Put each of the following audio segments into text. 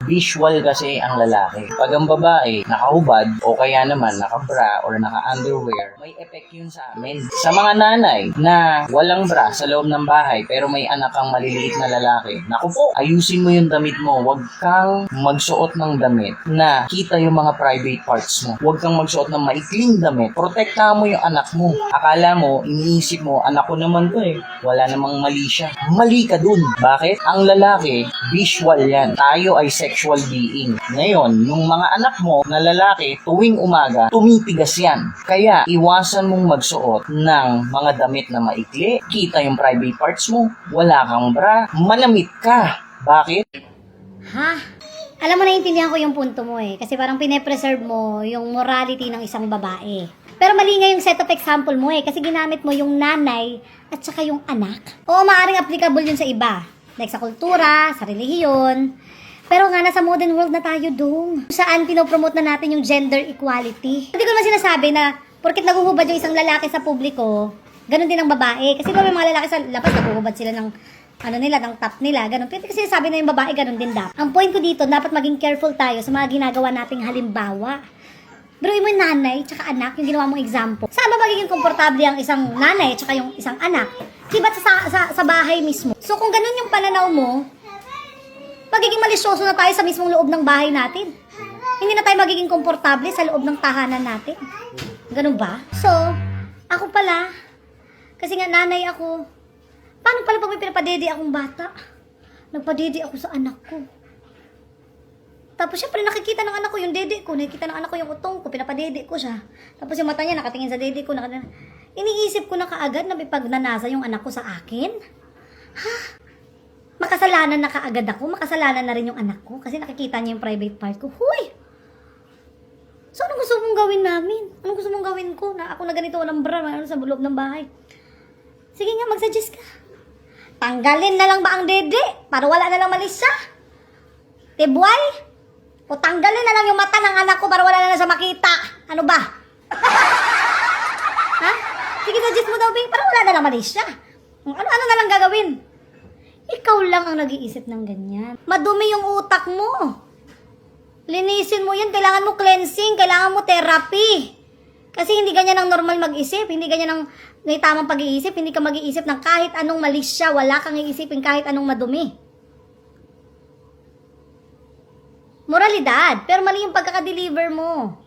visual kasi ang lalaki. Pag ang babae, nakahubad o kaya naman nakabra or naka-underwear, may effect yun sa amin. Sa mga nanay na walang bra sa loob ng bahay pero may anak kang maliliit na lalaki, naku po, ayusin mo yung damit mo. Huwag kang magsuot ng damit na kita yung mga private parts mo. Huwag kang magsuot ng maikling damit. Protektahan mo yung anak mo. Akala mo, iniisip mo, anak ko naman to wala namang mali siya. Mali ka dun. Bakit? Ang lalaki, visual yan. Tayo ay sexual being. Ngayon, yung mga anak mo na lalaki, tuwing umaga, tumitigas yan. Kaya, iwasan mong magsuot ng mga damit na maikli. Kita yung private parts mo. Wala kang bra. Manamit ka. Bakit? Ha? Alam mo, naiintindihan ko yung punto mo kasi parang pine-preserve mo yung morality ng isang babae. Pero mali nga yung set of example mo kasi ginamit mo yung nanay at saka yung anak. Oo, maaaring applicable yun sa iba. Like sa kultura, sa relihiyon. Pero nga, nasa modern world na tayo doon. Saan pinopromote na natin yung gender equality. Hindi ko naman sinasabi na porket naguhubad yung isang lalaki sa publiko, ganun din ang babae. Kasi may mga lalaki sa labas, naguhubad sila ng ng top nila, ganun. Pero kasi sabi na yung babae, ganun din dapat. Ang point ko dito, dapat maging careful tayo sa mga ginagawa nating halimbawa. Pero yung nanay, tsaka anak, yung ginawa mong example. Saan ba magiging komportable ang isang nanay, tsaka yung isang anak? Diba sa bahay mismo? So kung ganun yung pananaw mo, magiging malisyoso na tayo sa mismong loob ng bahay natin. Hindi na tayo magiging komportable sa loob ng tahanan natin. Ganun ba? So, ako pala, kasi nga nanay ako, paano pala pag may pinapadede akong bata? Nagpadede ako sa anak ko. Tapos syempre nakikita ng anak ko yung dede ko, nakikita ng anak ko yung utong ko, pinapadede ko siya. Tapos yung mata niya nakatingin sa dede ko, iniisip ko na kaagad na may pagnanasa yung anak ko sa akin. Ha? Makasalanan na kaagad ako, makasalanan na rin yung anak ko kasi nakikita niya yung private part ko. Huy! So anong gusto mong gawin namin? Anong gusto mong gawin ko? Na ako na ganito walang bra, sa loob ng bahay. Sige nga, mag-suggest ka. Tanggalin na lang ba ang dede? Para wala na lang malis siya? Tibway? O tanggalin na lang yung mata ng anak ko para wala na lang siya makita. Ano ba? Ha? Sige, suggest mo daw, babe, para wala na lang malis siya. Ano na lang gagawin? Ikaw lang ang nag-iisip ng ganyan. Madumi yung utak mo. Linisin mo yan. Kailangan mo cleansing. Kailangan mo therapy. Kasi hindi ganyan ang normal mag-isip. Hindi ganyan ang may tamang pag-iisip. Hindi ka mag-iisip ng kahit anong malis siya. Wala kang iisipin kahit anong madumi. Moralidad. Pero mali yung pagkaka-deliver mo.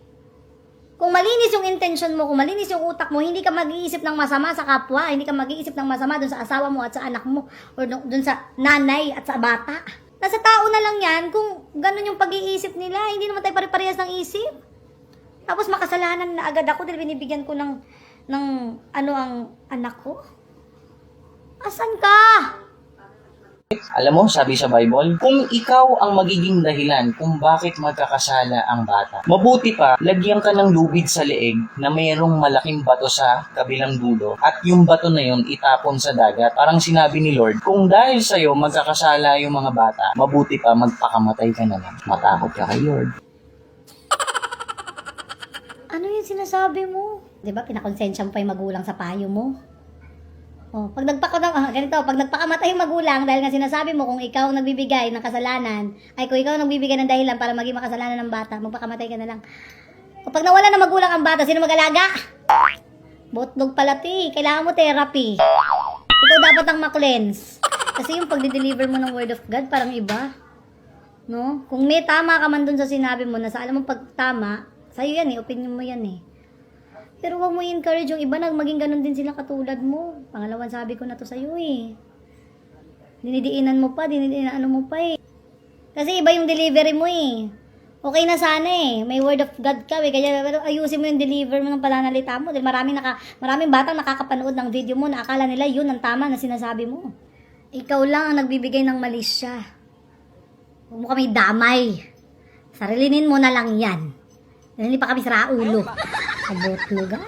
Kung malinis yung intention mo, kung malinis yung utak mo, hindi ka mag-iisip ng masama sa kapwa. Hindi ka mag-iisip ng masama dun sa asawa mo at sa anak mo. Or dun sa nanay at sa bata. Nasa tao na lang yan kung ganun yung pag-iisip nila. Hindi naman tayo pare-parehas ng isip. Tapos makasalanan na agad ako dahil binibigyan ko ng ang anak ko. Asan ka? Alam mo, sabi sa Bible, kung ikaw ang magiging dahilan kung bakit magkakasala ang bata, mabuti pa, lagyan ka ng lubid sa leeg na mayroong malaking bato sa kabilang dulo at yung bato na yun itapon sa dagat. Parang sinabi ni Lord, kung dahil sa'yo magkakasala yung mga bata, mabuti pa magpakamatay ka na lang. Matakot ka kay Lord. Ano yung sinasabi mo? Diba, pinakonsensya mo pa yung magulang sa payo mo? Oh, pag nagpakamatay yung magulang dahil nga sinasabi mo kung ikaw ang nagbibigay ng kasalanan, ay kung ikaw ang nagbibigay ng dahilan para maging makasalanan ng bata, magpakamatay ka na lang. O pag nawala ng magulang ang bata, sino mag-alaga? Botlog pala kailangan mo therapy. Ikaw dapat ang ma-cleanse. Kasi yung pag-deliver mo ng word of God, parang iba. No? Kung may tama ka man dun sa sinabi mo, na sa alam mo pag tama, sa'yo yan opinion mo yan Pero huwag mo i-encourage yung iba na maging ganun din sila katulad mo. Pangalawang sabi ko na to sa'yo Dinidiinan mo pa, dinidiinan mo pa Kasi iba yung delivery mo Okay na sana may word of God ka kaya ayusin mo yung deliver mo ng pananalita mo. Dahil maraming batang nakakapanood ng video mo na akala nila yun ang tama na sinasabi mo. Ikaw lang ang nagbibigay ng malisya. Huwag mo kami damay. Sarilinin mo na lang yan. Hindi pa kami sa ulo. Abot lugar.